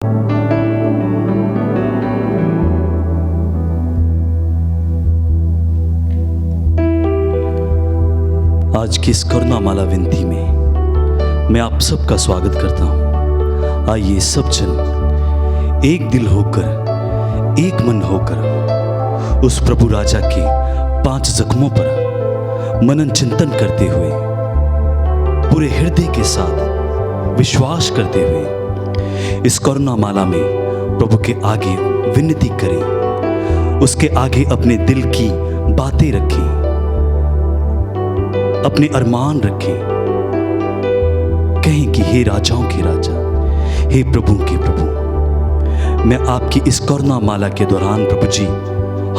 आज की इस करुणा माला विनती में मैं आप सबका स्वागत करता हूँ। आइए सब जन एक दिल होकर, एक मन होकर उस प्रभु राजा के 5 जख्मों पर मनन चिंतन करते हुए, पूरे हृदय के साथ विश्वास करते हुए इस करुणा माला में प्रभु के आगे विनती करें। उसके आगे अपने दिल की बातें रखें, अपने अरमान रखें। कहें कि हे राजाओं के राजा, हे प्रभु के प्रभु, मैं आपकी इस करुणा माला के दौरान प्रभु जी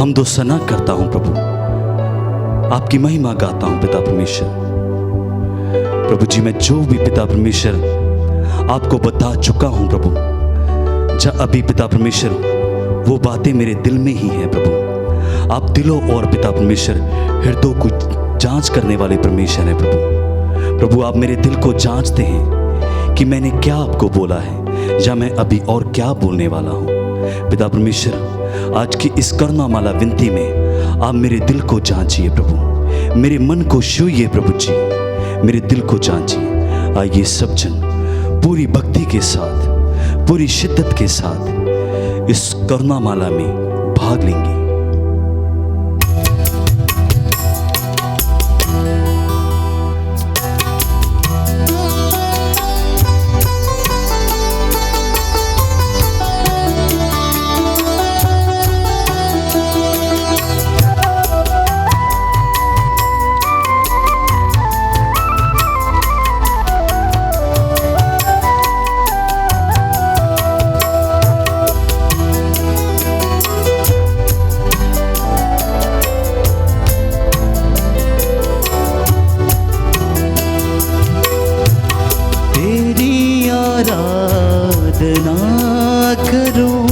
हमदो सना करता हूं। प्रभु आपकी महिमा गाता हूं पिता परमेश्वर। प्रभु जी मैं जो भी पिता परमेश्वर आपको बता चुका हूं प्रभु, जब अभी पिता परमेश्वर वो बातें मेरे दिल में ही है प्रभु। आप दिलों और पिता परमेश्वर हृदयों को जांच करने वाले परमेश्वर हैं प्रभु। प्रभु आप मेरे दिल को जांचते हैं कि मैंने क्या आपको बोला है या मैं अभी और क्या बोलने वाला हूँ। पिता परमेश्वर आज की इस करुणा माला विनती में आप मेरे दिल को जांचिए प्रभु, मेरे मन को छूइए प्रभु जी, मेरे दिल को जांचिए। आइए सब जन पूरी भक्ति के साथ, पूरी शिद्दत के साथ इस करुणा माला में भाग लेंगे। आराधना करूं,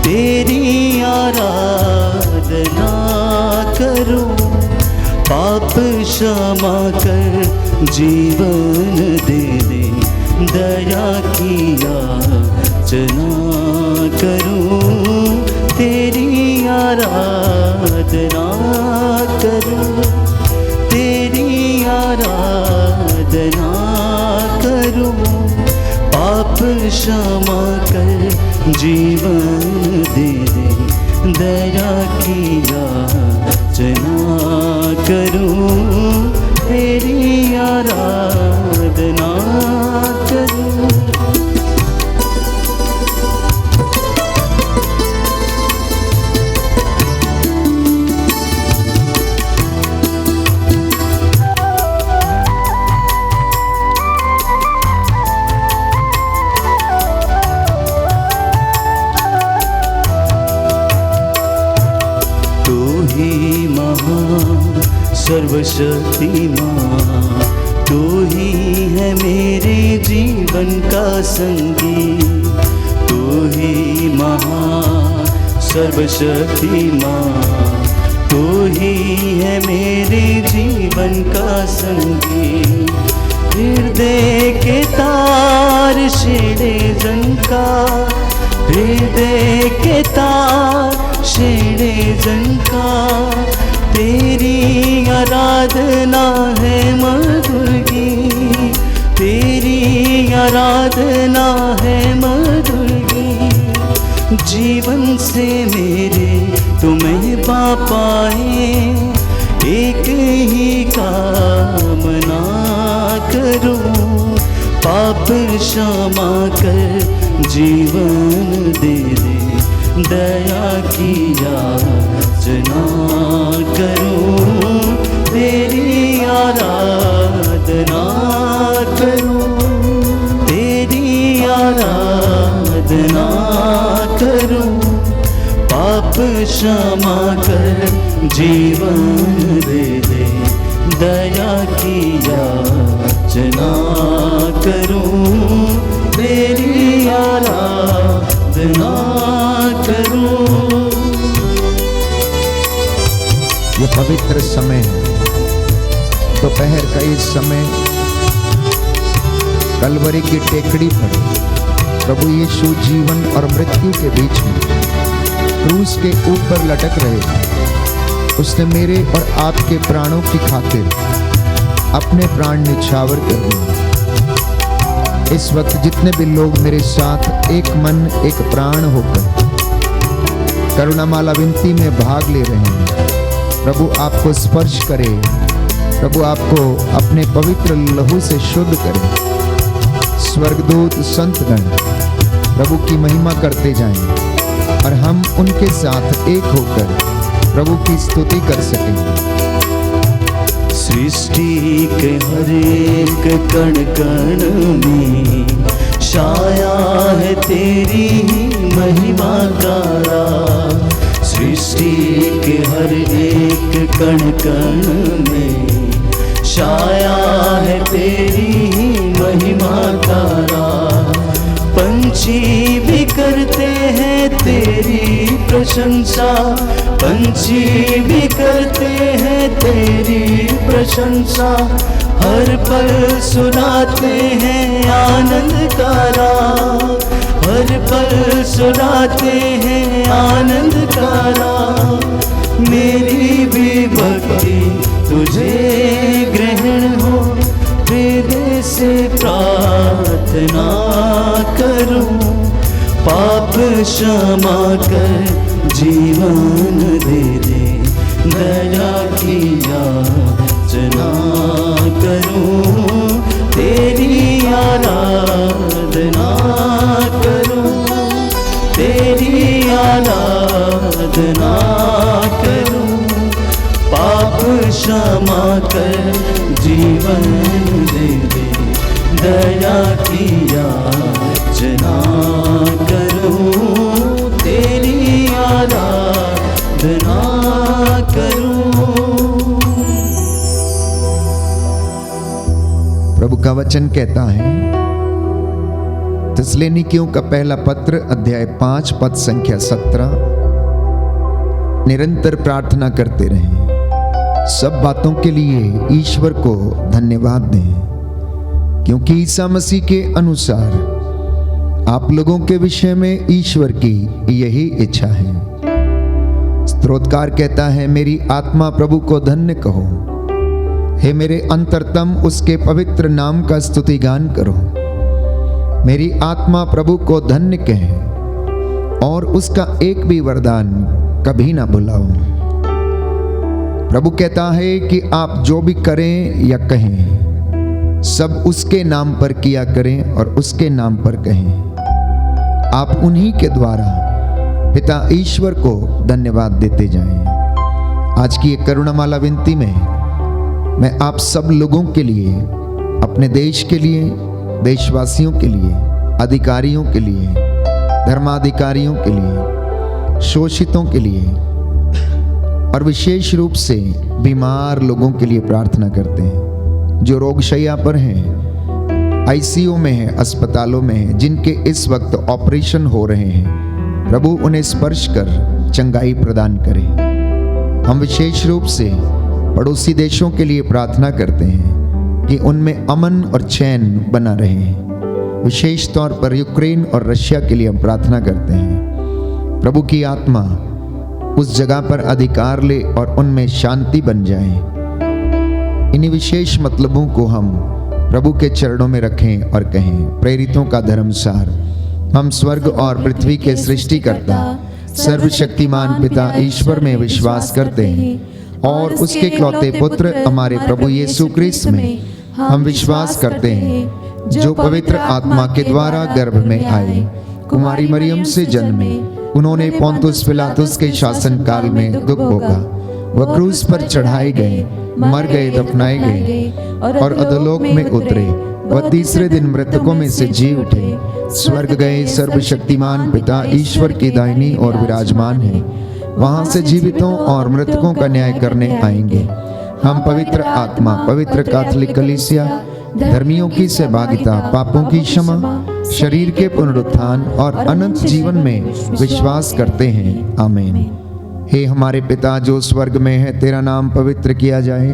तेरी आराधना करूं, पाप क्षमा कर जीवन दे दे, दया की याचना करूं, तेरी आराधना करूं, तेरी आराधना करूं, पाप क्षमा कर जीवन दे दे, दया की याचना करूं, तेरी आराधना करूं। सर्वशक्तिमान तू ही है मेरे जीवन का संगी, तू ही महान सर्वशक्तिमान, तू ही है मेरे जीवन का संगी। हृदय के तार छेड़े जनका, हृदय के तार छेड़े जनका, तेरी आराधना है मधुर गीत, तेरी आराधना है मधुर गीत। जीवन से मेरे तुम्हें पा पाए, एक ही कामना करूं, पाप क्षमा कर जीवन दे दे, दया की याचना करूं, तेरी आराधना करूं, तेरी आराधना करूं, पाप क्षमा कर जीवन दे दे, दया की याचना करूं, तेरी आराधना करूं। ये पवित्र समय है, दोपहर का इस समय कलवरी की टेकड़ी पर प्रभु यीशु जीवन और मृत्यु के बीच में क्रूस के ऊपर लटक रहे थे। उसने मेरे और आपके प्राणों की खातिर अपने प्राण निछावर कर दिए। इस वक्त जितने भी लोग मेरे साथ एक मन एक प्राण होकर करुणामाला विनती में भाग ले रहे हैं, प्रभु आपको स्पर्श करे, प्रभु आपको अपने पवित्र लहू से शुद्ध करे। स्वर्गदूत संतगण प्रभु की महिमा करते जाएं और हम उनके साथ एक होकर प्रभु की स्तुति कर सकें। सृष्टि के हर एक कण कण में छाया है तेरी महिमा का राज। सृष्टि के हर एक कण कण में छाया है तेरी महिमा का राज। पंछी भी करते हैं तेरी प्रशंसा, पंछी भी करते हैं तेरी प्रशंसा। हर पल सुनाते हैं आनंद का राग, हर पल सुनाते हैं आनंद का राग। मेरी भी भक्ति तुझे ग्रहण हो, हृदय से प्रार्थना करूं। पाप क्षमा कर जीवन दे दे, दया की याचना करूं। तेरी आराधना करूं, तेरी आराधना करूं। पाप क्षमा कर जीवन दे दे, दया की याचना करूं। तेरी आराधना करूं। प्रभु का वचन कहता है, थिस्सलुनीकियों का पहला पत्र अध्याय 5 पद संख्या 17, निरंतर प्रार्थना करते रहें, सब बातों के लिए ईश्वर को धन्यवाद दें, क्योंकि ईसा मसीह के अनुसार आप लोगों के विषय में ईश्वर की यही इच्छा है। स्तोत्रकार कहता है, मेरी आत्मा प्रभु को धन्य कहो, हे मेरे अंतरतम उसके पवित्र नाम का स्तुतिगान करो। मेरी आत्मा प्रभु को धन्य कहे और उसका एक भी वरदान कभी ना भुलाओ। प्रभु कहता है कि आप जो भी करें या कहें सब उसके नाम पर किया करें और उसके नाम पर कहें। आप उन्हीं के द्वारा पिता ईश्वर को धन्यवाद देते जाएं। आज की एक करुणामाला विनती में मैं आप सब लोगों के लिए, अपने देश के लिए, देशवासियों के लिए, अधिकारियों के लिए, धर्माधिकारियों के लिए, शोषितों के लिए और विशेष रूप से बीमार लोगों के लिए प्रार्थना करते हैं, जो रोगशैया पर हैं, आईसीयू में हैं, अस्पतालों में हैं, जिनके इस वक्त ऑपरेशन हो रहे हैं। प्रभु उन्हें स्पर्श कर चंगाई प्रदान करें। हम विशेष रूप से पड़ोसी देशों के लिए प्रार्थना करते हैं कि उनमें अमन और चैन बना रहे। विशेष तौर पर यूक्रेन और रशिया के लिए हम प्रार्थना करते हैं। प्रभु की आत्मा उस जगह पर अधिकार ले और उनमें शांति बन जाए। इन्हीं विशेष मतलबों को हम प्रभु के चरणों में रखें और कहें, प्रेरितों का धर्मसार, हम स्वर्ग और पृथ्वी के सृष्टिकर्ता सर्वशक्तिमान पिता ईश्वर में विश्वास करते हैं और उसके इकलौते पुत्र हमारे प्रभु यीशु क्रिस्त में हम विश्वास करते हैं, जो पवित्र आत्मा के द्वारा गर्भ में आए, कुमारी मरियम से जन्मे, उन्होंने पोंतुस पिलातुस के शासन काल में दुख भोगा, वह क्रूस पर चढ़ाए गए, मर गए, दफनाए गए और अधोलोक में उतरे, वह तीसरे दिन मृतकों में से जी उठे, स्वर्ग गए, सर्वशक्तिमान पिता ईश्वर की दाहिनी ओर विराजमान है, वहां से जीवितों और मृतकों का न्याय करने आएंगे। हम पवित्र आत्मा, पवित्र कैथोलिक कलीसिया, धर्मियों की सहभागिता, पापों की क्षमा, शरीर के पुनरुत्थान और अनंत जीवन में विश्वास करते हैं। आमीन। हे हमारे पिता जो स्वर्ग में है, तेरा नाम पवित्र किया जाए,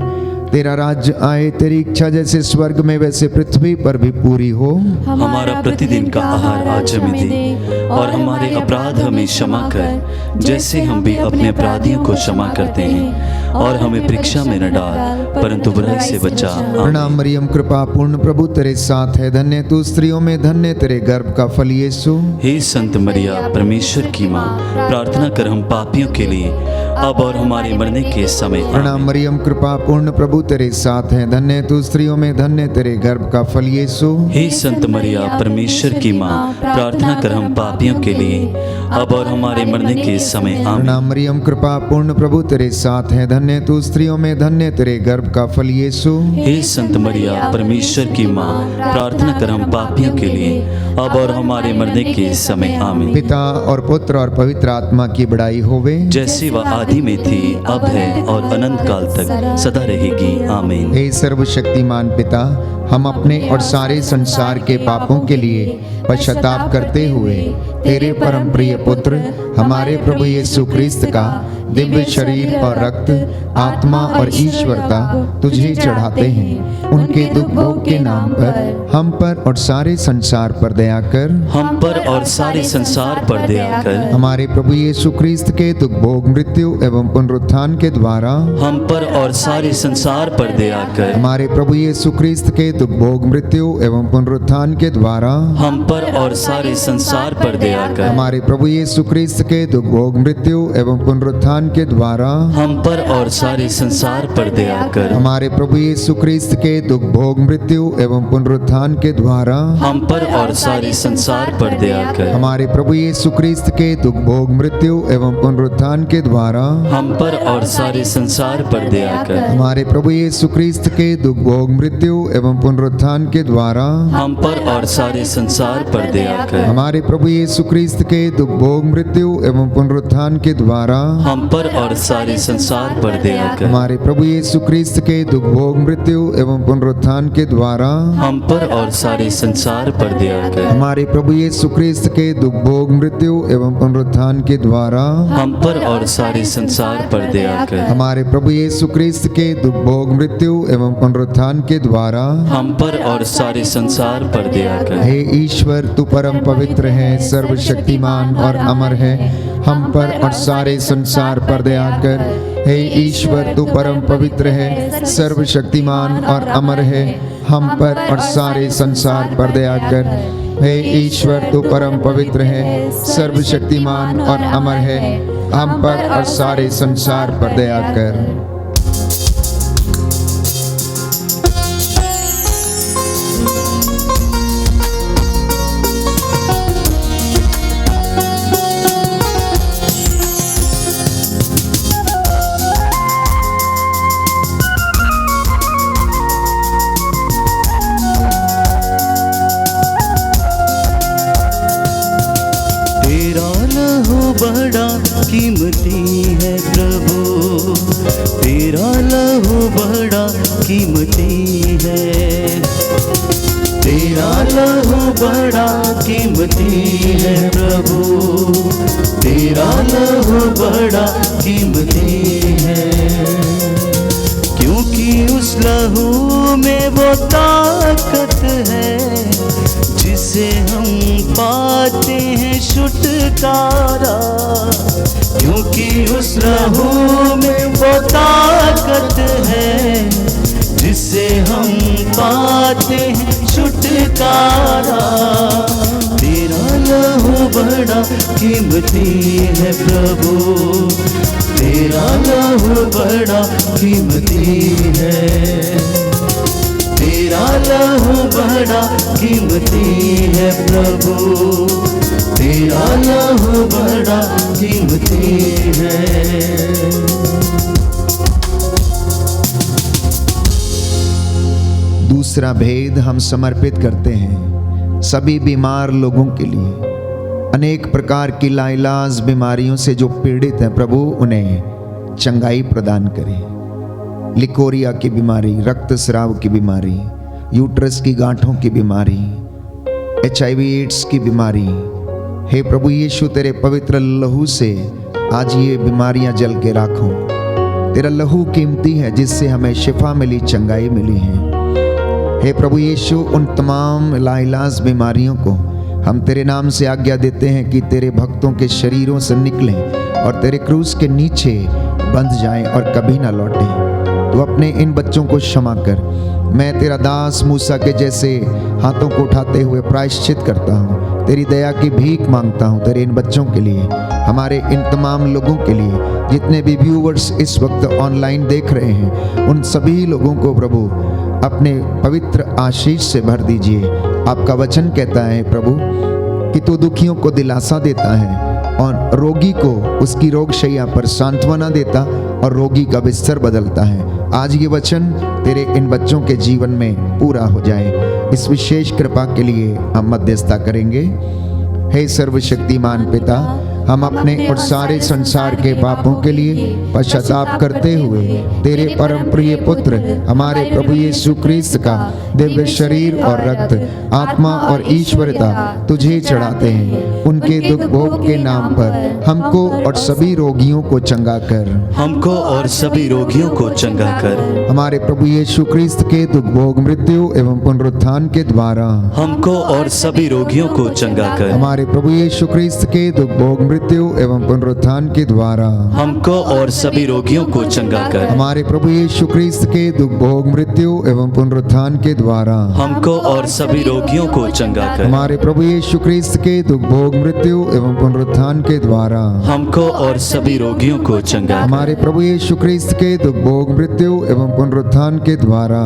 तेरा राज्य आए, तेरी इच्छा जैसे स्वर्ग में वैसे पृथ्वी पर भी पूरी हो। हमारा प्रतिदिन का आहार आज हमें दे, और हमारे अपराध हमें क्षमा कर, जैसे हम भी अपने अपराधियों को क्षमा करते हैं, और हमें परीक्षा में न डाल, परंतु बुराई से बचा। प्रणाम मरियम, कृपा पूर्ण, प्रभु तेरे साथ है, धन्य तू स्त्रियों में, धन्य तेरे गर्भ का फल यीशु। हे संत मरिया, परमेश्वर की माँ, प्रार्थना कर हम पापियों के लिए, अब और हमारे मरने के समय। प्रणाम मरियम, कृपा पूर्ण, प्रभु तेरे साथ है, धन्य तू स्त्रियों में, धन्य तेरे गर्भ का फल यीशु। हे संत मरिया, परमेश्वर की माँ, प्रार्थना कर हम पापियों के लिए, अब और हमारे मरने के समय। प्रणाम मरियम, कृपा पूर्ण, प्रभु तेरे साथ है, धन्य तू स्त्रियों में, धन्य तेरे गर्भ का फल यीशु। हे संत मरिया, परमेश्वर की माँ, प्रार्थना कर हम पापियों के लिए, अब और हमारे मरने के समय। आमीन। पिता और पुत्र और पवित्र आत्मा की बड़ाई होवे, जैसी वह आदि में थी, अब है और अनंत काल तक सदा रहेगी। आमीन। हे सर्वशक्तिमान पिता, हम अपने और सारे संसार के पापों के लिए पश्चाताप करते हुए तेरे परम प्रिय पुत्र हमारे प्रभु यीशु क्रिस्त का दिव्य शरीर और रक्त, आत्मा और ईश्वरता तुझे चढ़ाते हैं। उनके दुख भोग के नाम पर हम पर और सारे संसार पर दया कर। हम पर और सारे संसार पर दया कर। हमारे प्रभु यीशु क्रिस्त के दुख भोग, मृत्यु एवं पुनरुत्थान के द्वारा हम पर और सारे संसार पर दया कर। हमारे प्रभु यीशु क्रिस्त के दुख भोग, मृत्यु एवं पुनरुत्थान के द्वारा हम पर और सारे संसार पर दया कर। हमारे प्रभु यीशु क्रिस्त के दुख भोग, मृत्यु एवं पुनरुत्थान के द्वारा हम पर और सारे संसार पर दया कर। हमारे प्रभु यीशु क्रिस्त के दुख भोग, मृत्यु एवं पुनरुत्थान के द्वारा हम पर और सारे संसार पर दया कर। हमारे प्रभु यीशु क्रिस्त के दुख भोग, मृत्यु एवं पुनरुत्थान के द्वारा हम पर और सारे संसार पर दया कर। हमारे प्रभु यीशु क्रिस्त के दुख भोग, मृत्यु एवं पुनरुत्थान के द्वारा हम पर और सारे संसार पर दया कर। हमारे प्रभु यीशु क्रिस्त के दुख भोग, मृत्यु एवं पुनरुत्थान के द्वारा हम पर और सारे संसार पर दया कर। हमारे प्रभु यीशु क्रिस्त के दुख भोग, मृत्यु एवं पुनरुत्थान के द्वारा हम पर और सारे संसार पर दया कर। हमारे प्रभु यीशु क्रिस्त के दुख भोग, मृत्यु एवं पुनरुत्थान के द्वारा हम पर और सारे संसार पर दया कर। हमारे प्रभु यीशु क्रिस्त के दुख भोग, मृत्यु एवं पुनरुत्थान के द्वारा हम पर और सारे संसार पर दया कर। हे ईश्वर, तू परम पवित्र है, सर्वशक्तिमान और अमर है, हम पर और सारे संसार पर दया कर। हे ईश्वर, तू परम पवित्र है, सर्वशक्तिमान और अमर है, हम पर और सारे संसार पर दया कर। हे ईश्वर, तू परम पवित्र है, सर्वशक्तिमान और अमर है, हम पर और सारे संसार पर दया कर। बड़ा कीमती है प्रभु, तेरा लहू बड़ा कीमती है। तेरा लहू बड़ा कीमती है प्रभु, तेरा लहू बड़ा कीमती है। क्योंकि उस लहू में वो ताकत है जिसे हम पाते हैं छुटकारा। क्योंकि उस लहू में वो ताकत है जिसे हम पाते हैं छुटकारा। तेरा लहू बड़ा कीमती है प्रभु, तेरा लहू बड़ा कीमती है। तेरा लहू बड़ा कीमती है प्रभु, तेरा लहू बड़ा कीमती है। दूसरा भेद हम समर्पित करते हैं सभी बीमार लोगों के लिए। अनेक प्रकार की लाइलाज बीमारियों से जो पीड़ित हैं, प्रभु उन्हें चंगाई प्रदान करें। लिकोरिया की बीमारी, रक्तस्राव की बीमारी, यूट्रस की गांठों की बीमारी, HIV एड्स की बीमारी, हे प्रभु यीशु तेरे पवित्र लहू से आज ये बीमारियां जल के राखो। तेरा लहू कीमती है जिससे हमें शिफा मिली, चंगाई मिली है। हे प्रभु यीशु, उन तमाम लाइलाज बीमारियों को हम तेरे नाम से आज्ञा देते हैं कि तेरे भक्तों के शरीरों से निकलें और तेरे क्रूस के नीचे बंध जाएं और कभी ना लौटें। तो अपने इन बच्चों को क्षमा कर। मैं तेरा दास मूसा के जैसे हाथों को उठाते हुए प्रायश्चित करता हूँ, तेरी दया की भीख मांगता हूँ तेरे इन बच्चों के लिए, हमारे इन तमाम लोगों के लिए, जितने भी व्यूवर्स इस वक्त ऑनलाइन देख रहे हैं, उन सभी लोगों को प्रभु अपने पवित्र आशीष से भर दीजिए। आपका वचन कहता है प्रभु कि तू दुखियों को दिलासा देता है और रोगी को उसकी रोगशैया पर सांत्वना देता और रोगी का बिस्तर बदलता है। आज ये वचन तेरे इन बच्चों के जीवन में पूरा हो जाए। इस विशेष कृपा के लिए हम मध्यस्थता करेंगे। हे सर्वशक्तिमान पिता, हम अपने और सारे संसार के पापों के लिए पश्चाताप करते हुए तेरे परम प्रिय पुत्र हमारे प्रभु यीशु क्रिस्त का दिव्य शरीर और रक्त, आत्मा और ईश्वरता तुझे चढ़ाते हैं। उनके दुख भोग के नाम पर हमको और सभी रोगियों को चंगा कर, हमको और सभी रोगियों को चंगा कर। हमारे प्रभु यीशु क्रिस्त के दुख भोग, मृत्यु एवं पुनरुत्थान के द्वारा हमको और सभी रोगियों को चंगा कर। हमारे प्रभु यीशु क्रिस्त के दुख भोग, मृत्यु एवं पुनरुत्थान के द्वारा हमको और सभी रोगियों को चंगा कर। हमारे प्रभु यीशु क्रिस्त के दुख भोग, मृत्यु एवं पुनरुत्थान के द्वारा हमको और सभी रोगियों को चंगा कर। हमारे प्रभु यीशु क्रिस्त के दुख भोग, मृत्यु एवं पुनरुत्थान के द्वारा हमको और सभी रोगियों को चंगा कर। हमारे प्रभु यीशु क्रिस्त के दुख भोग, मृत्यु एवं पुनरुत्थान के द्वारा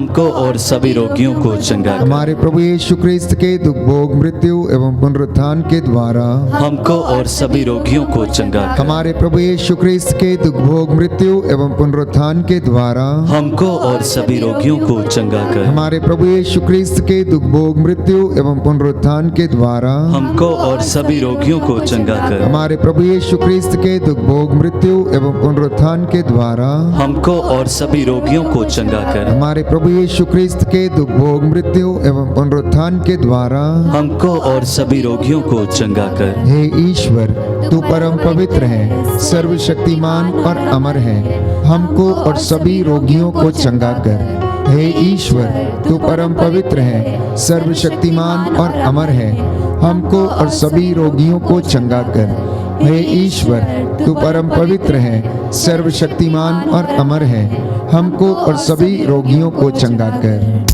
हमको और सभी रोगियों को चंगा कर। हमारे प्रभु यीशु क्रिस्त के दुख भोग, मृत्यु एवं पुनरुत्थान के द्वारा हमको और सभी रोगियों को चंगा कर। हमारे प्रभु यीशु क्रिस्त के दुख भोग, मृत्यु एवं पुनरुत्थान के द्वारा हमको और सभी रोगियों को चंगा कर। हमारे प्रभु यीशु क्रिस्त के दुख भोग, मृत्यु एवं पुनरुत्थान के द्वारा हमको और सभी रोगियों को चंगा कर। हमारे प्रभु यीशु क्रिस्त के दुख भोग, मृत्यु एवं पुनरुत्थान के द्वारा हमको और सभी रोगियों को चंगा कर। हमारे प्रभु यीशु क्रिस्त के दुख भोग, मृत्यु एवं पुनरुत्थान के द्वारा हमको और सभी रोगियों को चंगा कर। हे ईश्वर, तू परम पवित्र है, सर्वशक्तिमान और अमर है, हमको और सभी रोगियों को चंगा कर। हे ईश्वर, तू परम पवित्र है, सर्वशक्तिमान और अमर है, हमको और सभी रोगियों को चंगा कर। हे ईश्वर, तू परम पवित्र है, सर्वशक्तिमान और अमर है, हमको और सभी रोगियों को चंगा कर।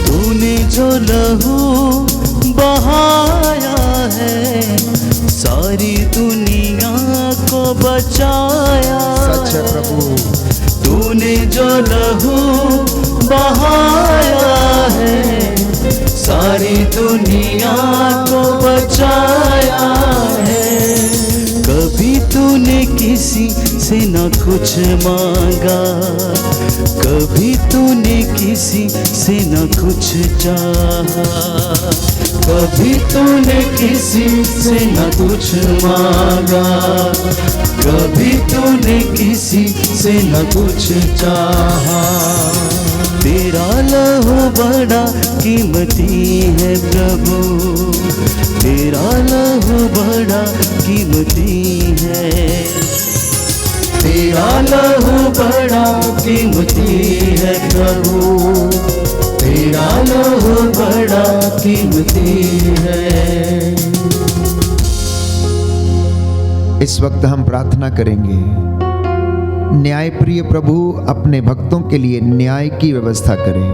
तूने जो लहू बहाया है, सारी दुनिया को बचाया। सच है प्रभु। तूने जो लहू बहाया है, सारी दुनिया को बचाया है। कभी तूने किसी से न कुछ मांगा, कभी तूने किसी से न कुछ चाहा, कभी तूने किसी से न कुछ मांगा, कभी तूने किसी से न कुछ चाहा। तेरा लहू बड़ा कीमती है प्रभु, तेरा लहू बड़ा कीमती है, तेरा लहू बड़ा कीमती है प्रभु, तेरा लहू बड़ा कीमती है। इस वक्त हम प्रार्थना करेंगे। न्यायप्रिय प्रभु अपने भक्तों के लिए न्याय की व्यवस्था करें।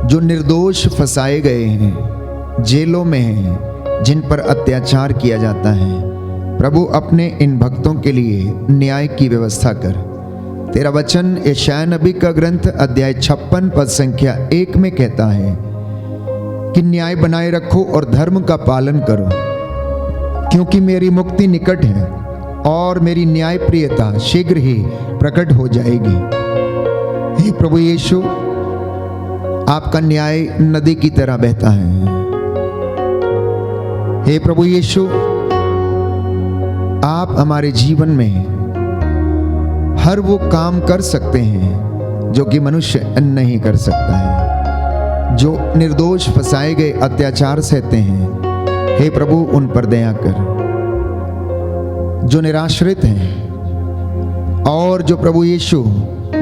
जो निर्दोष फंसाए गए हैं, जेलों में हैं, जिन पर अत्याचार किया जाता है, प्रभु अपने इन भक्तों के लिए न्याय की व्यवस्था कर। तेरा वचन यशायाह नबी का ग्रंथ अध्याय 56 पद संख्या 1 में कहता है कि न्याय बनाए रखो और धर्म का पालन करो, क्योंकि मेरी मुक्ति निकट है और मेरी न्याय प्रियता शीघ्र ही प्रकट हो जाएगी। हे प्रभु यीशु, आपका न्याय नदी की तरह बहता है। हे प्रभु यीशु, आप हमारे जीवन में हर वो काम कर सकते हैं जो कि मनुष्य नहीं कर सकता है। जो निर्दोष फंसाए गए अत्याचार सहते हैं, हे प्रभु उन पर दया कर। जो निराश्रित हैं और जो प्रभु यीशु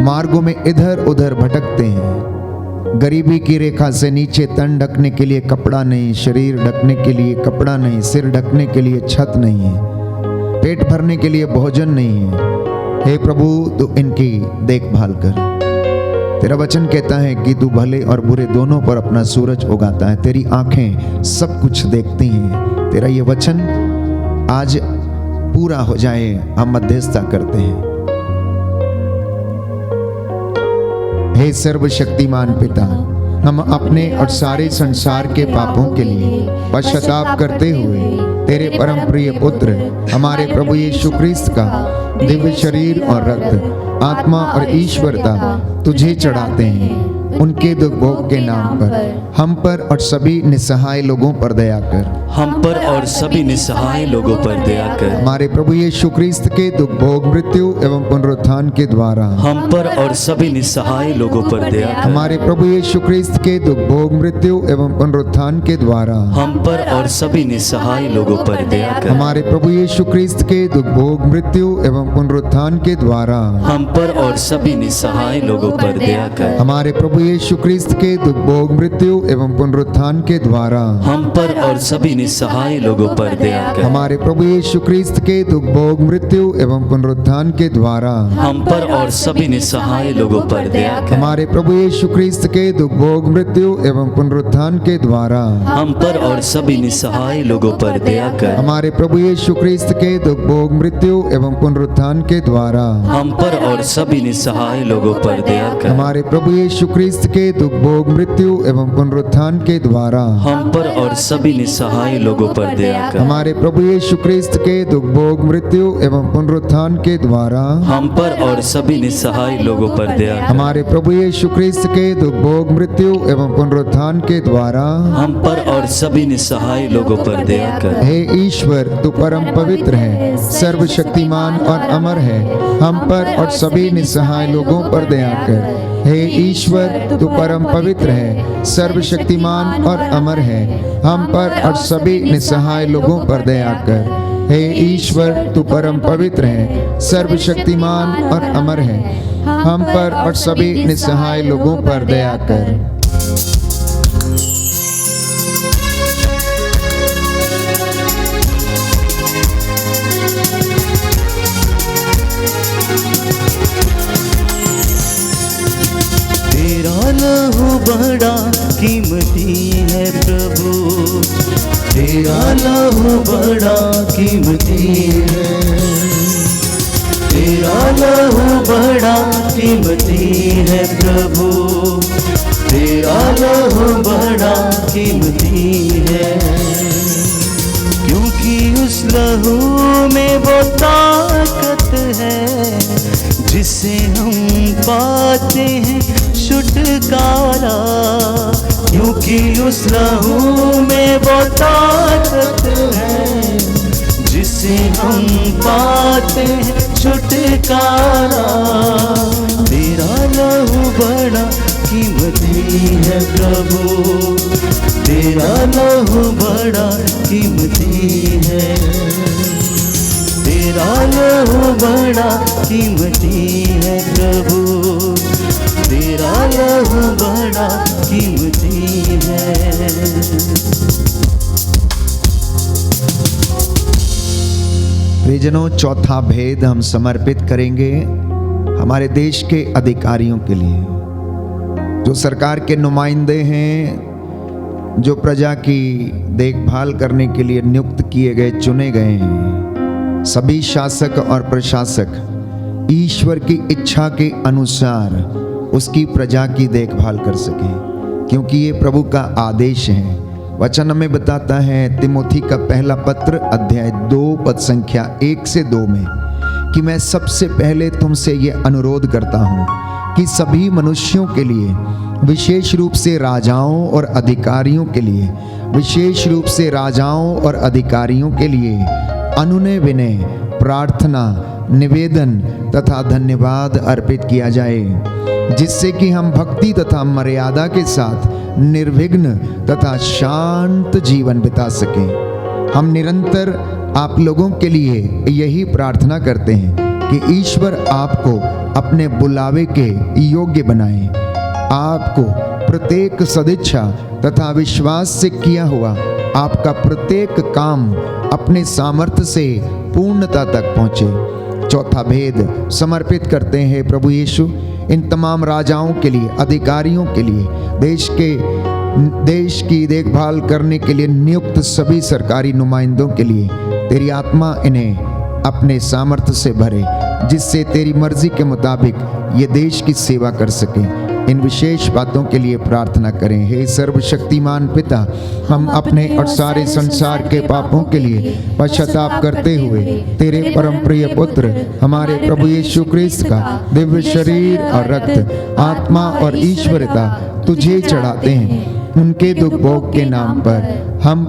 मार्गों में इधर उधर भटकते हैं, गरीबी की रेखा से नीचे, तन ढकने के लिए कपड़ा नहीं, शरीर ढकने के लिए कपड़ा नहीं, सिर ढकने के लिए छत नहीं है, पेट भरने के लिए भोजन नहीं है, हे प्रभु तू इनकी देखभाल कर। तेरा वचन कहता है कि तू भले और बुरे दोनों पर अपना सूरज उगाता है, तेरी आंखें सब कुछ देखती हैं। तेरा ये वचन आज पूरा हो जाए, हम मध्यस्थता करते हैं। हे सर्वशक्तिमान पिता, हम अपने और सारे संसार के पापों के लिए पश्चाताप करते हुए तेरे परम प्रिय पुत्र हमारे प्रभु यीशु क्रिस्त का दिव्य शरीर और रक्त, आत्मा और ईश्वरता तुझे चढ़ाते हैं। उनके दुख भोग के नाम पर हम पर और सभी निसहाय लोगों पर दया कर। हम पर और सभी निसहाय लोगों पर दया कर। हमारे प्रभु यीशु क्रिस्त के दुख भोग, मृत्यु एवं पुनरुत्थान के द्वारा हम पर और सभी निसहाय लोगों पर दया कर। हमारे प्रभु यीशु क्रिस्त के दुख भोग, मृत्यु एवं पुनरुत्थान के द्वारा हम पर और सभी निसहाय लोगों पर दया कर। हमारे प्रभु यीशु क्रिस्त के दुख भोग, मृत्यु एवं पुनरुत्थान के द्वारा हम पर और सभी निसहाय लोगों पर दया कर। हमारे प्रभु यीशु क्रिस्त के दुख भोग, मृत्यु एवं पुनरुत्थान के द्वारा हम पर और सभी निसहाय लोगों पर दया कर। हमारे प्रभु यीशु क्रिस्त के दुख भोग, मृत्यु एवं पुनरुत्थान के द्वारा हम पर और सभी निसहाय लोगों पर दया कर। हमारे प्रभु यीशु क्रिस्त के दुख भोग, मृत्यु एवं पुनरुत्थान के द्वारा हम पर और सभी निसहाय लोगों पर दया कर। हमारे प्रभु यीशु क्रिस्त के दुख भोग, मृत्यु एवं पुनरुत्थान के द्वारा हम पर और सभी निसहाय लोगों पर दया कर। हमारे प्रभु यीशु क्रिस्त के दुख भोग, मृत्यु एवं पुनरुत्थान के द्वारा हम पर और सभी निसहाय लोगों पर दया कर। हमारे प्रभु यीशु क्रिस्त के दुख भोग, मृत्यु एवं पुनरुत्थान के द्वारा हम पर और सभी निसहाय लोगों पर दया कर। हमारे प्रभु यीशु क्रिस्त के दुख भोग, मृत्यु एवं पुनरुत्थान के द्वारा हम पर और सभी निसहाय लोगों पर दया कर। हे ईश्वर तू परम पवित्र है, सर्वशक्तिमान और अमर है, हम पर और सभी निसहाय लोगों पर दया कर। हे ईश्वर तू परम पवित्र है, सर्वशक्तिमान और अमर है, हम पर और सभी निसहाय लोगों पर दया कर। हे ईश्वर तू परम पवित्र है, सर्वशक्तिमान और अमर है, हम पर और सभी निसहाय लोगों पर दया कर। तेरा लहू बड़ा कीमती है प्रभु, तेरा लहू बड़ा कीमती है, तेरा लहू बड़ा कीमती है प्रभु, तेरा लहू बड़ा कीमती है। क्योंकि उस लहू में वो ताकत है जिससे हम पाते हैं छुटकारा। क्योंकि उस लहू में वो ताकत है जिससे हम पाते हैं छुटकारा। तेरा लहू बड़ा कीमती है प्रभु, तेरा लहू बड़ा कीमती है, तेरा लहू बड़ा कीमती है प्रभु, तेरा लहू बड़ा कीमती है। प्रियजनों, चौथा भेद हम समर्पित करेंगे हमारे देश के अधिकारियों के लिए, जो सरकार के नुमाइंदे हैं, जो प्रजा की देखभाल करने के लिए नियुक्त किए गए, चुने गए हैं। सभी शासक और प्रशासक ईश्वर की इच्छा के अनुसार उसकी प्रजा की देखभाल कर सकें, क्योंकि ये प्रभु का आदेश है। वचन हमें बताता है तिमोथी का पहला पत्र अध्याय 2 पद संख्या 1 से 2 में कि मैं सबसे पहले तुमसे ये अनुरोध करता हूँ कि सभी मनुष्यों के लिए, विशेष रूप से राजाओं और अधिकारियों के लिए, विशेष रूप से राजाओं और अधिकारियों के लिए अनुनय विनय, प्रार्थना, निवेदन तथा धन्यवाद अर्पित किया जाए, जिससे कि हम भक्ति तथा मर्यादा के साथ निर्विघ्न तथा शांत जीवन बिता सकें। हम निरंतर आप लोगों के लिए यही प्रार्थना करते हैं कि ईश्वर आपको अपने बुलावे के योग्य बनाए, आपको प्रत्येक सदिच्छा तथा विश्वास से किया हुआ आपका प्रत्येक काम अपने सामर्थ्य से पूर्णता तक पहुँचे। चौथा भेद समर्पित करते हैं प्रभु यीशु इन तमाम राजाओं के लिए, अधिकारियों के लिए, देश की देखभाल करने के लिए नियुक्त सभी सरकारी नुमाइंदों के लिए तेरी आत्मा इन्हें अपने सामर्थ्य से भरे, जिससे तेरी मर्जी के मुताबिक ये देश की सेवा कर सके। इन विशेष बातों के लिए प्रार्थना करें। हे सर्वशक्तिमान पिता, हम अपने और सारे संसार के पापों के लिए पश्चाताप करते हुए तेरे परम प्रिय पुत्र हमारे प्रभु यीशु क्रिस्त का दिव्य शरीर और रक्त, आत्मा और ईश्वरता तुझे चढ़ाते हैं। उनके दुख भोग के नाम पर हम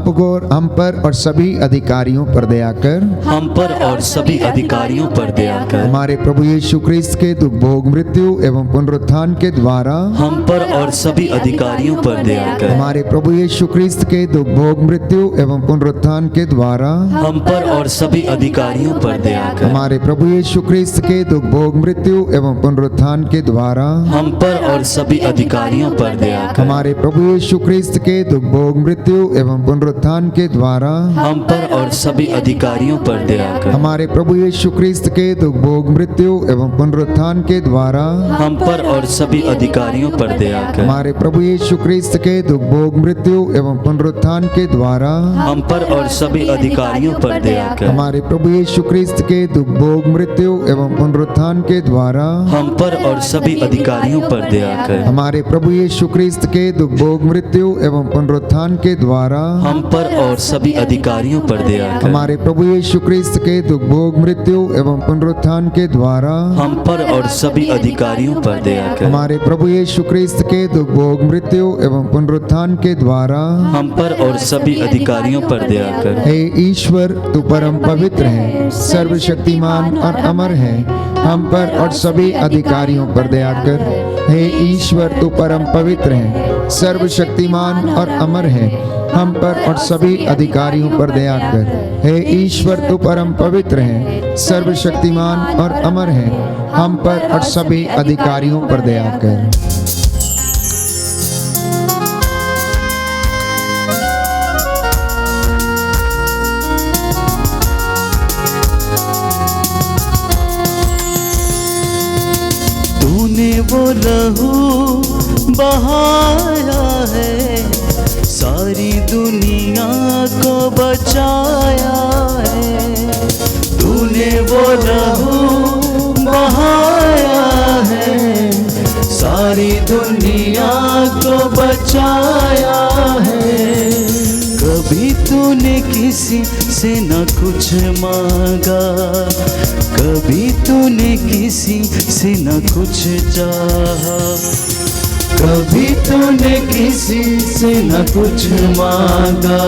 पर और सभी अधिकारियों पर दया कर, हम पर और सभी अधिकारियों पर दया कर। हमारे प्रभु यीशु क्रिस्त के दुख भोग, मृत्यु एवं पुनरुत्थान के द्वारा हम पर और सभी अधिकारियों पर दया कर। हमारे प्रभु यीशु क्रिस्त के दुख भोग, मृत्यु एवं पुनरुत्थान के द्वारा हम पर और सभी अधिकारियों पर दया कर। हमारे प्रभु यीशु क्रिस्त के दुख भोग, मृत्यु एवं पुनरुत्थान के द्वारा हम पर और सभी अधिकारियों पर दया कर। हमारे प्रभु यीशु क्रिस्त के दुख भोग, मृत्यु एवं पुनरुत्थान के द्वारा हम पर और सभी अधिकारियों पर दया कर। हमारे प्रभु यीशु क्रिस्त के दुख भोग, मृत्यु एवं पुनरुत्थान के द्वारा हम पर और सभी अधिकारियों पर दया कर। हमारे प्रभु यीशु क्रिस्त के दुख भोग, मृत्यु एवं पुनरुत्थान के द्वारा हम पर और सभी अधिकारियों पर दया कर। हमारे प्रभु यीशु क्रिस्त के दुख भोग, मृत्यु एवं पुनरुत्थान के द्वारा हम पर और सभी अधिकारियों पर दया कर। हमारे प्रभु यीशु क्रिस्त के दुख भोग, मृत्यु एवं पुनरुत्थान के द्वारा हम पर और सभी अधिकारियों पर दया कर। हमारे प्रभु यीशु क्रिस्त के दुख भोग, मृत्यु एवं पुनरुत्थान के द्वारा हम पर और सभी अधिकारियों पर दया कर। हमारे प्रभु यीशु क्रिस्त के दुख भोग, मृत्यु एवं पुनरुत्थान के द्वारा हम पर और सभी अधिकारियों पर दया कर। हे ईश्वर, तू परम पवित्र है, सर्वशक्तिमान और अमर है, हम पर और सभी अधिकारियों पर दया कर। हे ईश्वर, तू परम पवित्र है, सर्वशक्तिमान और अमर है, हम पर और सभी अधिकारियों पर दया कर। हे ईश्वर, तू परम पवित्र है, सर्वशक्तिमान और अमर है, हम पर और सभी अधिकारियों पर दया कर। तूने वो लहू बहाया है, सारी दुनिया को बचाया है। तूने वो लहू बहाया है, सारी दुनिया को बचाया है। कभी तूने किसी से न कुछ मांगा, कभी तूने किसी से न कुछ चाहा, कभी तूने किसी से न कुछ मांगा,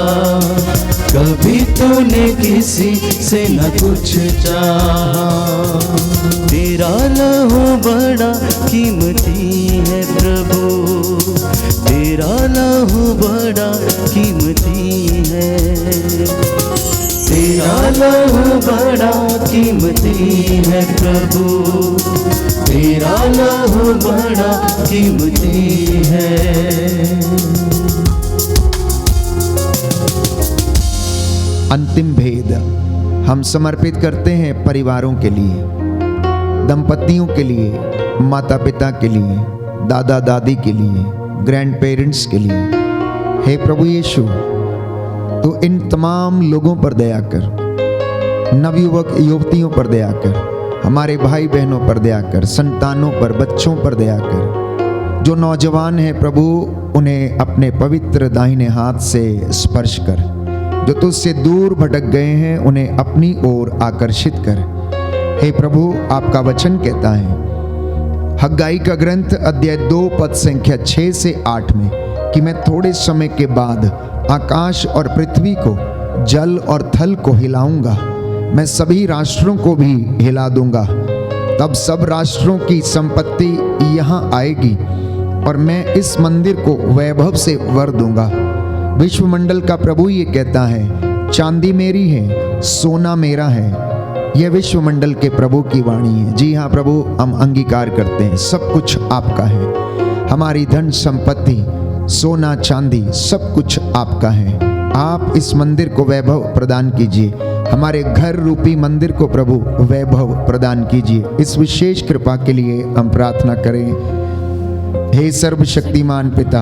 कभी तूने किसी से न कुछ चाहा। तेरा लहू बड़ा कीमती है प्रभु, तेरा लहू बड़ा कीमती है, तेरा लहू बड़ा कीमती है प्रभु, तेरा लहू बड़ा कीमती है। अंतिम भेद हम समर्पित करते हैं परिवारों के लिए, दंपतियों के लिए, माता पिता के लिए, दादा दादी के लिए, ग्रैंड पेरेंट्स के लिए। हे प्रभु यीशु, तो इन तमाम लोगों पर दया कर, नवयुवक युवतियों पर दया कर, हमारे भाई बहनों पर दया कर, संतानों पर, बच्चों पर दया कर। जो नौजवान हैं प्रभु, उन्हें अपने पवित्र दाहिने हाथ से स्पर्श कर। जो तुझसे दूर भटक गए हैं, उन्हें अपनी ओर आकर्षित कर। हे प्रभु, आपका वचन कहता है हग्गाई का ग्रंथ अध्याय 2 पद संख्या 6 से 8 में कि मैं थोड़े समय के बाद आकाश और पृथ्वी को, जल और थल को हिलाऊंगा। मैं सभी राष्ट्रों को भी हिला दूंगा। तब सब राष्ट्रों की संपत्ति यहाँ आएगी और मैं इस मंदिर को वैभव से वर दूंगा। विश्वमंडल का प्रभु ये कहता है, चांदी मेरी है, सोना मेरा है। यह विश्वमंडल के प्रभु की वाणी है। जी हाँ प्रभु, हम अंगीकार करते हैं, सब कुछ आपका है। हमारी धन संपत्ति, सोना चांदी, सब कुछ आपका है। आप इस मंदिर को वैभव प्रदान कीजिए। हमारे घर रूपी मंदिर को प्रभु वैभव प्रदान कीजिए। इस विशेष कृपा के लिए हम प्रार्थना करें। हे सर्वशक्तिमान पिता,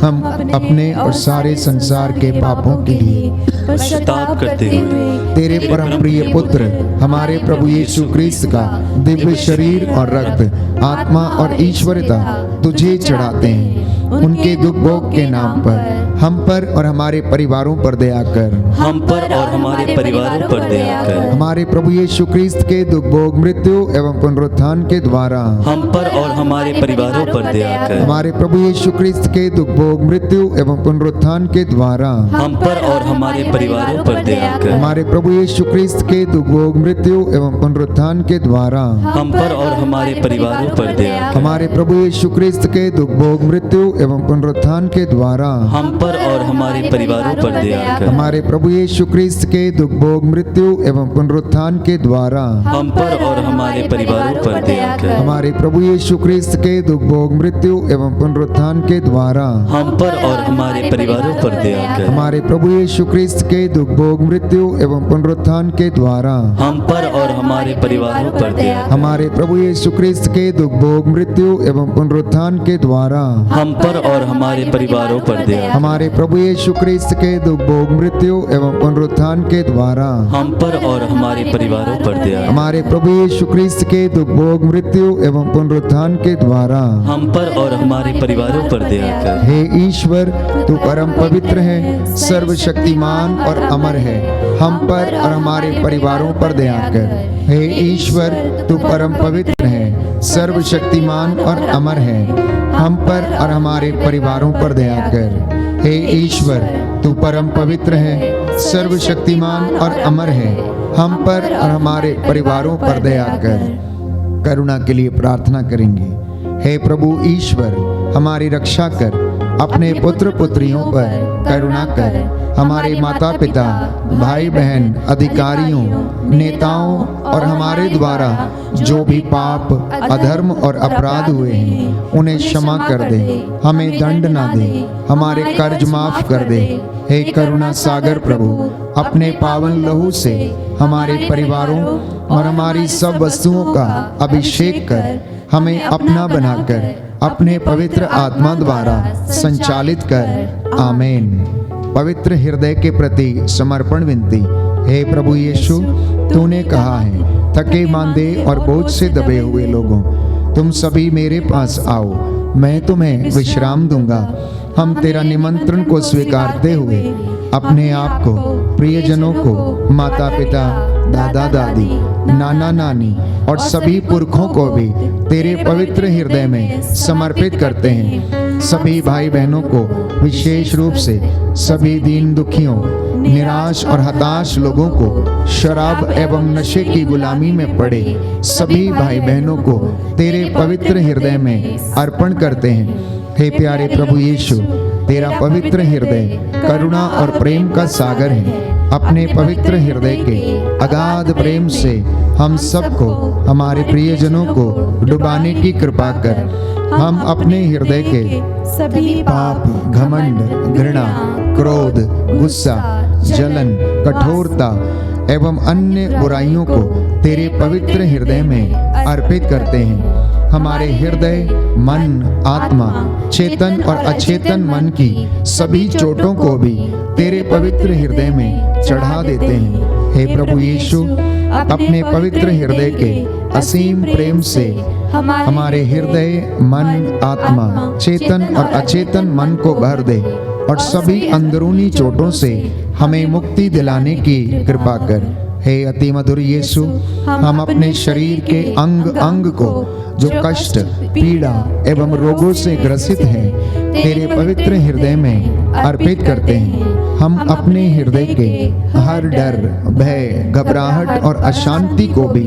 हम अपने और सारे संसार के पापों के लिए पश्चाताप करते हुए तेरे परम प्रिय पुत्र हमारे प्रभु यीशु क्रिस्त का दिव्य शरीर और रक्त, आत्मा और ईश्वरता तुझे चढ़ाते हैं। उनके दुख भोग के नाम पर हम पर और हमारे परिवारों पर दया कर। हम पर और हमारे परिवारों पर दया कर। हमारे प्रभु यीशु क्रिस्त के दुख भोग, मृत्यु एवं पुनरुत्थान के द्वारा हम पर और हमारे परिवारों पर दया कर। हमारे प्रभु यीशु क्रिस्त के दुख भोग, मृत्यु एवं पुनरुत्थान के द्वारा हम पर और हमारे परिवारों पर दया कर। हमारे प्रभु यीशु क्रिस्त के दुख भोग, मृत्यु एवं पुनरुत्थान के द्वारा हम पर और हमारे परिवारों पर दया कर। हमारे प्रभु यीशु क्रिस्त के दुख भोग, मृत्यु एवं पुनरुत्थान के द्वारा हम पर और हमारे परिवारों पर दया कर। हमारे प्रभु यीशु क्रिस्त के दुख भोग, मृत्यु एवं पुनरुत्थान के द्वारा हम पर और हमारे परिवारों पर दया कर। हमारे प्रभु यीशु क्रिस्त के दुख भोग, मृत्यु एवं पुनरुत्थान के द्वारा हम पर और हमारे परिवारों पर दया कर। हमारे प्रभु यीशु क्रिस्त के दुख भोग, मृत्यु एवं पुनरुत्थान के द्वारा हम पर और हमारे परिवारों पर दया कर। हमारे प्रभु यीशु क्रिस्त के दुख भोग, मृत्यु एवं पुनरुत्थान के द्वारा हम पर और हमारे परिवारों पर दया कर। हमारे प्रभु यीशु क्रिस्त के दुख भोग, मृत्यु एवं पुनरुत्थान के द्वारा हम पर और हमारे परिवारों पर दया कर। हमारे प्रभु यीशु क्रिस्त के दुख भोग, मृत्यु एवं पुनरुत्थान के द्वारा हम पर और हमारे परिवारों पर दया कर। हे ईश्वर, तू परम पवित्र है, सर्वशक्तिमान और अमर है। हम पर और हमारे परिवारों पर दया कर। हे ईश्वर, तू परम पवित्र है, सर्वशक्तिमान और अमर है। हम पर और हमारे परिवारों पर दया कर। हे ईश्वर, तू परम पवित्र है, सर्वशक्तिमान और अमर है। हम पर और हमारे परिवारों पर दया कर। करुणा के लिए प्रार्थना करेंगे। हे प्रभु ईश्वर, हमारी रक्षा कर। अपने पुत्र पुत्रियों पर करुणा कर। हमारे माता पिता, भाई बहन, अधिकारियों, नेताओं और हमारे द्वारा जो भी पाप, अधर्म और अपराध हुए हैं उन्हें क्षमा कर दे। हमें दंड ना दे, हमारे कर्ज माफ कर दे। हे करुणा सागर प्रभु, अपने पावन लहू से हमारे परिवारों और हमारी सब वस्तुओं का अभिषेक कर। हमें अपना बनाकर अपने पवित्र आत्मा द्वारा संचालित कर। आमीन। पवित्र हृदय के प्रति समर्पण विनती। हे प्रभु यीशु, तूने कहा है, थके मांदे और बोझ से दबे हुए लोगों, तुम सभी मेरे पास आओ, मैं तुम्हें विश्राम दूंगा। हम तेरा निमंत्रण को स्वीकारते हुए अपने आप को, प्रियजनों को, माता पिता, दादा दादी, नाना नानी और सभी पुरखों को भी तेरे पवित्र हृदय में समर्पित करते हैं। सभी भाई बहनों को, विशेष रूप से सभी दीन दुखियों, निराश और हताश लोगों को, शराब एवं नशे की गुलामी में पड़े सभी भाई बहनों को तेरे पवित्र हृदय में अर्पण करते हैं। हे प्यारे प्रभु यीशु, तेरा पवित्र हृदय करुणा और प्रेम का सागर है। अपने पवित्र हृदय के अगाध प्रेम से हम सबको, हमारे प्रियजनों को डुबाने की कृपा कर। हम अपने हृदय के सभी पाप, घमंड, घृणा, क्रोध, गुस्सा, जलन, कठोरता एवं अन्य बुराइयों को तेरे पवित्र हृदय में अर्पित करते हैं। हमारे हृदय, मन, आत्मा, चेतन और अचेतन मन की सभी चोटों को भी तेरे पवित्र हृदय में चढ़ा देते हैं। हे प्रभु यीशु, अपने पवित्र हृदय के असीम प्रेम से हमारे हृदय, मन, आत्मा, चेतन और अचेतन मन को भर दे और सभी अंदरूनी चोटों से हमें मुक्ति दिलाने की कृपा कर। हे अति मधुर यीशु, हम अपने शरीर के अंग अंग को जो कष्ट, पीड़ा एवं रोगों से ग्रसित हैं, तेरे पवित्र हृदय में अर्पित करते हैं। हम अपने हृदय के हर डर, भय, घबराहट और अशांति को भी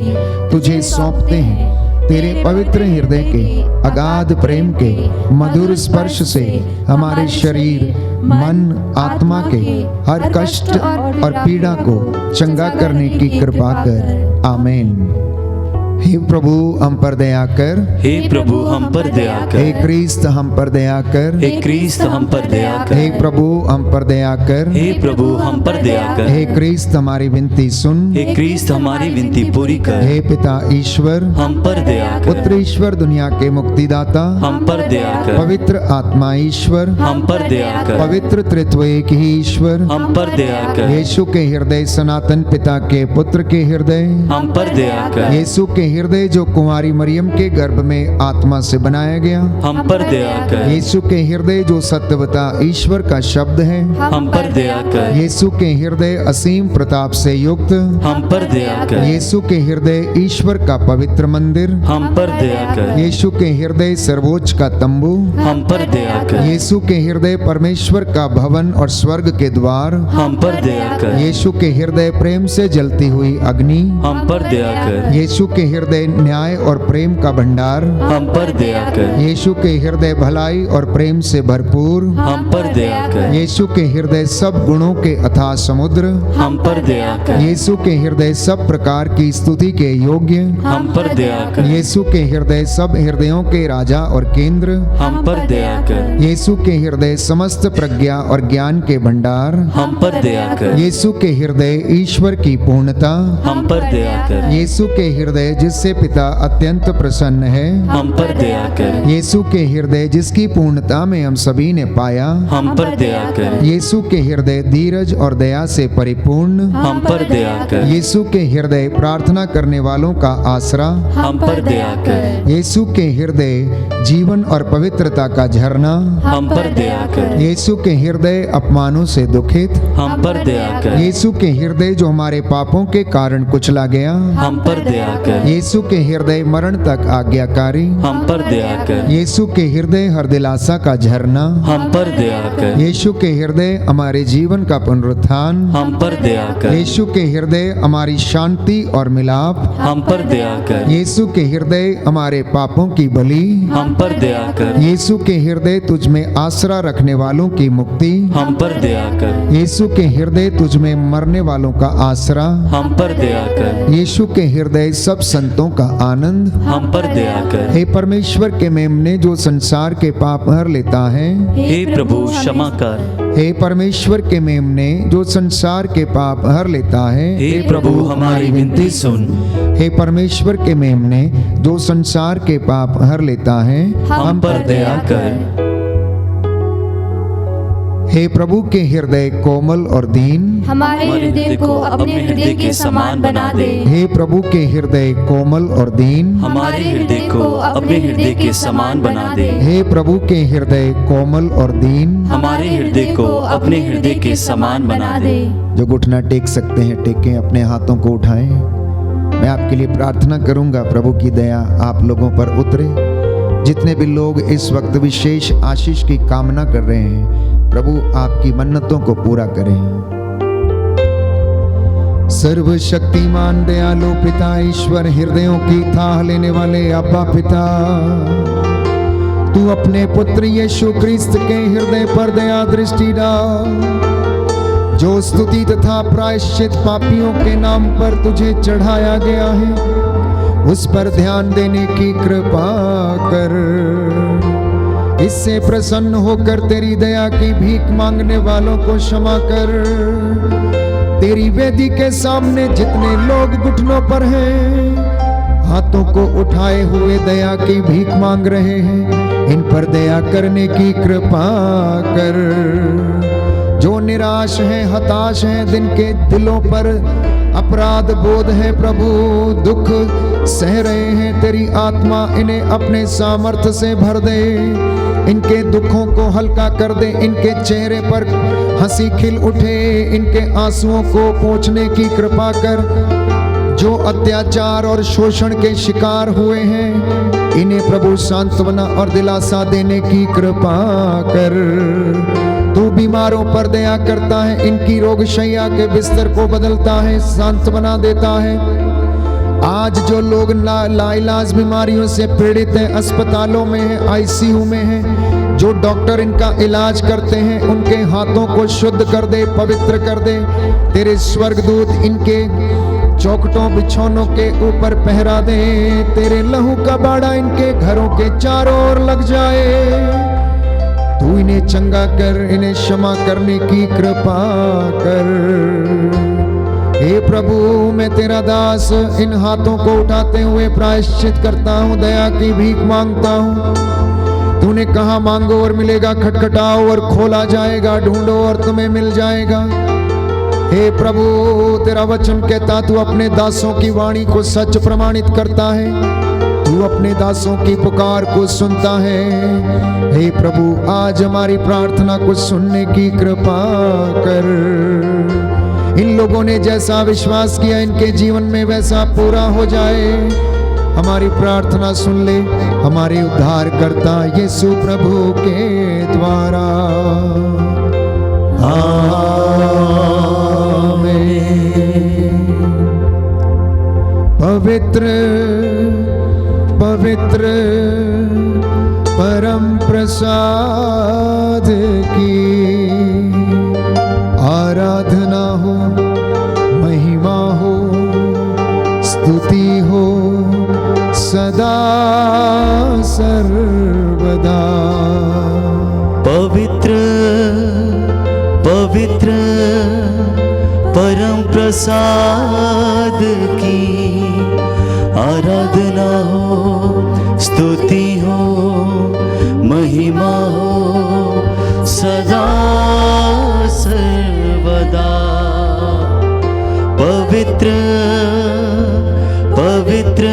तुझे सौंपते हैं। तेरे पवित्र हृदय के अगाध प्रेम के मधुर स्पर्श से हमारे शरीर, मन, आत्मा के हर कष्ट और पीड़ा को चंगा करने की कृपा कर। आमीन। हे प्रभु हम पर दया कर, हे प्रभु हम पर दया कर, हे क्रिस्त हम पर दया कर, हे क्रिस्त हम पर दया कर, हे प्रभु हम पर दया कर, हे प्रभु हम पर दया कर, हे क्रिस्त हमारी विनती सुन, हे क्रिस्त हमारी विनती पूरी कर, हे पिता ईश्वर हम पर दया कर, पुत्र ईश्वर दुनिया के मुक्तिदाता हम पर दया कर, पवित्र आत्मा ईश्वर हम पर दया कर, पवित्र त्रित्व एक ही ईश्वर हम पर दया कर, यीशु के हृदय सनातन पिता के पुत्र के हृदय, हम पर दया कर, यीशु के हृदय जो कुंवारी मरियम के गर्भ में आत्मा से बनाया गया, हम पर दया कर, यीशु के हृदय जो सत्यवता ईश्वर का शब्द है, हम पर दया कर, यीशु के हृदय असीम प्रताप से युक्त, हम पर दया कर, यीशु के हृदय ईश्वर का पवित्र मंदिर, हम पर दया कर, यीशु के हृदय सर्वोच्च का तंबू, हम पर दया कर, यीशु के हृदय परमेश्वर का भवन और स्वर्ग के द्वार, हम पर दया कर, यीशु के हृदय प्रेम से जलती हुई अग्नि, हम पर दया कर, यीशु के हृदय न्याय और प्रेम का भंडार, हम पर दया कर, यीशु के हृदय भलाई और प्रेम से भरपूर, हम पर दया कर, यीशु के हृदय सब गुणों के अथाह समुद्र, हम पर दया कर, यीशु के हृदय सब प्रकार की स्तुति के योग्य, हम पर दया कर, यीशु के हृदय सब हृदयों के राजा और केंद्र, हम पर दया कर, यीशु के हृदय समस्त प्रज्ञा और ज्ञान के भंडार, हम पर दया कर, यीशु के हृदय ईश्वर की पूर्णता, हम पर दया कर, यीशु के हृदय जिससे पिता अत्यंत प्रसन्न है, हम पर दया कर, यीशु के हृदय जिसकी पूर्णता में हम सभी ने पाया, हम पर दया कर, यीशु के हृदय धीरज और दया से परिपूर्ण, हम पर दया कर, यीशु के हृदय प्रार्थना करने वालों का आसरा, हम पर दया कर, यीशु के हृदय जीवन और पवित्रता का झरना, हम पर दया कर, यीशु के हृदय अपमानों से दुखित, हम पर दया कर, यीशु के हृदय जो हमारे पापों के कारण कुचला गया, हम पर दया कर, यीशु के हृदय मरण तक आज्ञाकारी, हम पर दया कर, यीशु के हृदय हर दिलासा का झरना, हम पर दया कर, यीशु के हृदय हमारे जीवन का पुनरुत्थान, हम पर दया कर, यीशु के हृदय हमारी शांति और मिलाप, हम पर दया कर, यीशु के हृदय हमारे पापों की बलि, हम पर दया कर, यीशु के हृदय तुझ में आसरा रखने वालों की मुक्ति, हम पर दया कर, यीशु के हृदय तुझ में मरने वालों का आसरा, हम पर दया कर, यीशु के हृदय सब संतों का आनंद, हम पर दया कर, हे परमेश्वर के मेमने जो संसार के पाप हर लेता है, हे प्रभु क्षमा कर, हे परमेश्वर के मेमने जो संसार के पाप हर लेता है, हे प्रभु हमारी विनती सुन, हे परमेश्वर के मेमने जो संसार के पाप हर लेता है, हम पर दया कर, हे प्रभु के हृदय कोमल और दीन, हमारे हृदय को अपने हृदय के समान बना दे। हे प्रभु के हृदय कोमल और दीन, हमारे हृदय को अपने हृदय के समान बना दे। हे प्रभु के हृदय कोमल और दीन, हमारे हृदय को अपने हृदय के समान बना दे। जो घुटना टेक सकते हैं टेकें, अपने हाथों को उठाएं। मैं आपके लिए प्रार्थना करूंगा, प्रभु की दया आप लोगों पर उतरे। जितने भी लोग इस वक्त विशेष आशीष की कामना कर रहे हैं, प्रभु आपकी मन्नतों को पूरा करें। सर्वशक्तिमान दयालु पिता ईश्वर, हृदयों की थाह लेने वाले अब्बा पिता, तू अपने पुत्र यीशु क्रिस्त के हृदय पर दया दृष्टि डाल, जो स्तुति तथा प्रायश्चित पापियों के नाम पर तुझे चढ़ाया गया है, उस पर ध्यान देने की कृपा कर। इससे प्रसन्न होकर तेरी दया की भीख मांगने वालों को क्षमा कर। तेरी वेदी के सामने जितने लोग घुटनों पर हैं, हाथों को उठाए हुए दया की भीख मांग रहे हैं, इन पर दया करने की कृपा कर। जो निराश हैं, हताश हैं, जिनके दिलों पर अपराध बोध है प्रभु, दुख सह रहे हैं, तेरी आत्मा इन्हें अपने सामर्थ्य से भर दे, इनके दुखों को हल्का कर दे, इनके चेहरे पर हंसी खिल उठे, इनके आंसुओं को पोंछने की कृपा कर। जो अत्याचार और शोषण के शिकार हुए हैं, इन्हें प्रभु सांत्वना और दिलासा देने की कृपा कर। तू बीमारों पर दया करता है, इनकी रोगशैया के बिस्तर को बदलता है, सांत्वना देता है। आज जो लोग लाइलाज बीमारियों से पीड़ित हैं, अस्पतालों में हैं, आईसीयू में हैं, जो डॉक्टर इनका इलाज करते हैं, उनके हाथों को शुद्ध कर दे, पवित्र कर दे। तेरे स्वर्गदूत इनके चौखटों बिछौनों के ऊपर पहरा दे, तेरे लहू का बाड़ा इनके घरों के चारों ओर लग जाए। तू इन्हें चंगा कर, इन्हें क्षमा करने की कृपा कर। हे प्रभु, मैं तेरा दास इन हाथों को उठाते हुए प्रायश्चित करता हूँ, दया की भीख मांगता हूँ। तूने कहा मांगो और मिलेगा, खटखटाओ और खोला जाएगा, ढूंढो और तुम्हें मिल जाएगा। हे प्रभु, तेरा वचन कहता तू अपने दासों की वाणी को सच प्रमाणित करता है, तू अपने दासों की पुकार को सुनता है। हे प्रभु, आज हमारी प्रार्थना को सुनने की कृपा कर। इन लोगों ने जैसा विश्वास किया, इनके जीवन में वैसा पूरा हो जाए। हमारी प्रार्थना सुन ले, हमारे उद्धार करता यीशु प्रभु के द्वारा। पवित्र पवित्र परम प्रसाद की आराधना हो, महिमा हो, स्तुति हो सदा सर्वदा। पवित्र पवित्र परम प्रसाद की आराधना हो, स्तुति हो, महिमा हो सदा सर्वदा। पवित्र पवित्र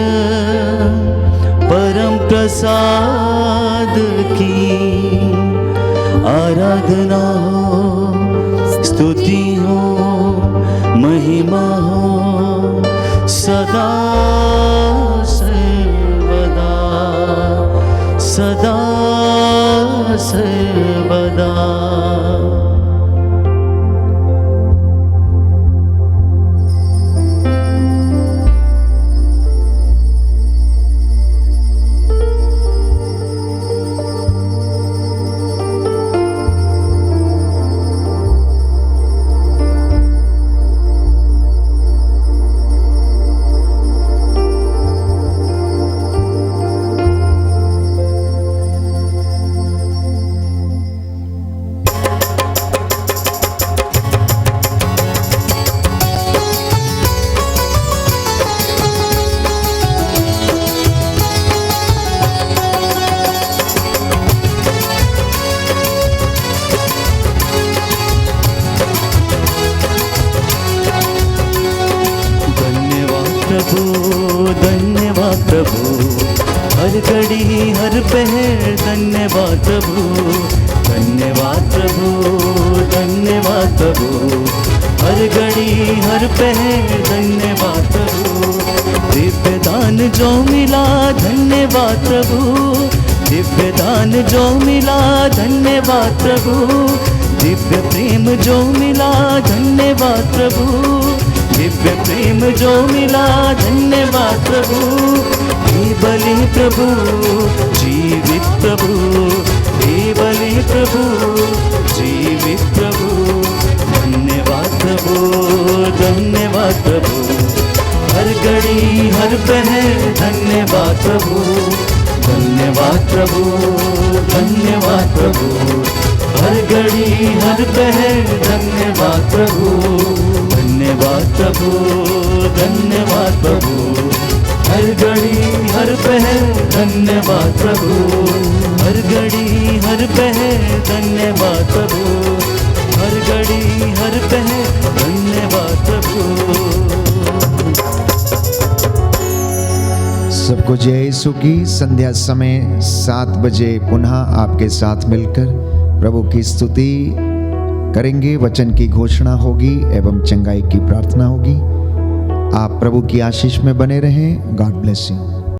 परम प्रसाद की आराधना हो, स्तुति हो, महिमा हो सदा सर्वदा, सदा सर्वदा। धन्यवाद प्रभु, हर घड़ी हर पहर धन्यवाद प्रभु, धन्यवाद प्रभु, धन्यवाद प्रभु, हर घड़ी हर पहर धन्यवाद प्रभु। दिव्य दान जो मिला धन्यवाद प्रभु, दिव्य दान जो मिला धन्यवाद प्रभु, दिव्य प्रेम जो मिला धन्यवाद प्रभु, दिव्य प्रेम जो मिला धन्यवाद प्रभु। हे बलि प्रभु, जीवित प्रभु, हे बलि प्रभु, जीवित प्रभु, धन्यवाद प्रभु, धन्यवाद प्रभु, हर घड़ी हर पहर धन्यवाद प्रभु, धन्यवाद प्रभु, धन्यवाद प्रभु, हर घड़ी हर पहर धन्यवाद प्रभु, धन्यवाद प्रभु, धन्यवाद प्रभु, हर घड़ी हर पहर धन्यवाद प्रभु, हर घड़ी हर पहर धन्यवाद प्रभु, हर घड़ी हर पहर धन्यवाद प्रभु। सबको जय यीशु की। संध्या समय 7 बजे पुनः आपके साथ मिलकर प्रभु की स्तुति करेंगे, वचन की घोषणा होगी एवं चंगाई की प्रार्थना होगी। आप प्रभु की आशीष में बने रहें। God bless you.